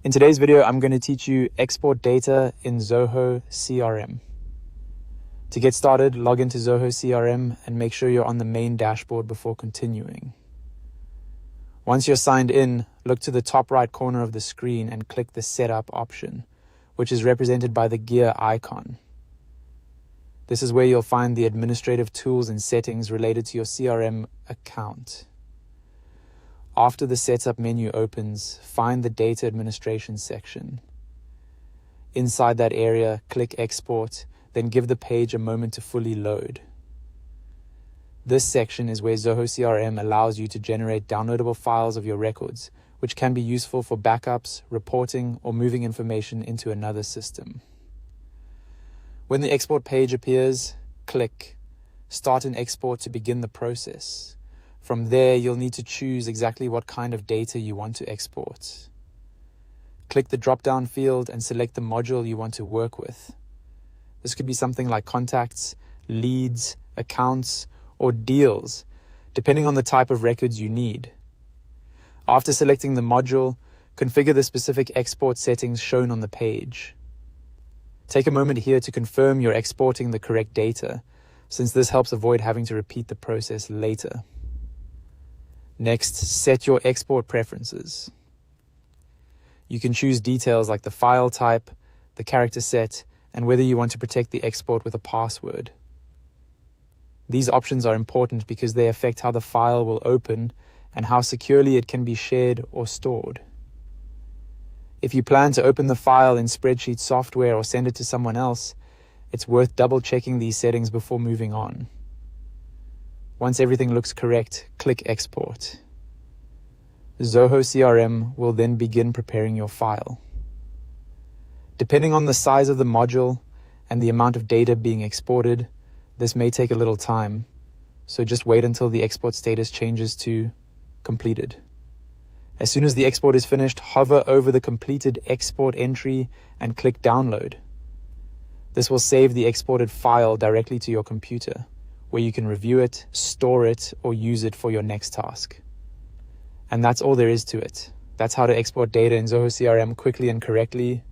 In today's video, I'm going to teach you export data in Zoho CRM. To get started, log into Zoho CRM and make sure you're on the main dashboard before continuing. Once you're signed in, look to the top right corner of the screen and click the Setup option, which is represented by the gear icon. This is where you'll find the administrative tools and settings related to your CRM account. After the Setup menu opens, find the Data Administration section. Inside that area, click Export, then give the page a moment to fully load. This section is where Zoho CRM allows you to generate downloadable files of your records, which can be useful for backups, reporting, or moving information into another system. When the export page appears, click Start an Export to begin the process. From there, you'll need to choose exactly what kind of data you want to export. Click the drop-down field and select the module you want to work with. This could be something like contacts, leads, accounts, or deals, depending on the type of records you need. After selecting the module, configure the specific export settings shown on the page. Take a moment here to confirm you're exporting the correct data, since this helps avoid having to repeat the process later. Next, set your export preferences. You can choose details like the file type, the character set, and whether you want to protect the export with a password. These options are important because they affect how the file will open and how securely it can be shared or stored. If you plan to open the file in spreadsheet software or send it to someone else, it's worth double-checking these settings before moving on. Once everything looks correct, click Export. Zoho CRM will then begin preparing your file. Depending on the size of the module and the amount of data being exported, this may take a little time, so just wait until the export status changes to completed. As soon as the export is finished, hover over the completed export entry and click Download. This will save the exported file directly to your computer, where you can review it, store it, or use it for your next task. And that's all there is to it. That's how to export data in Zoho CRM quickly and correctly.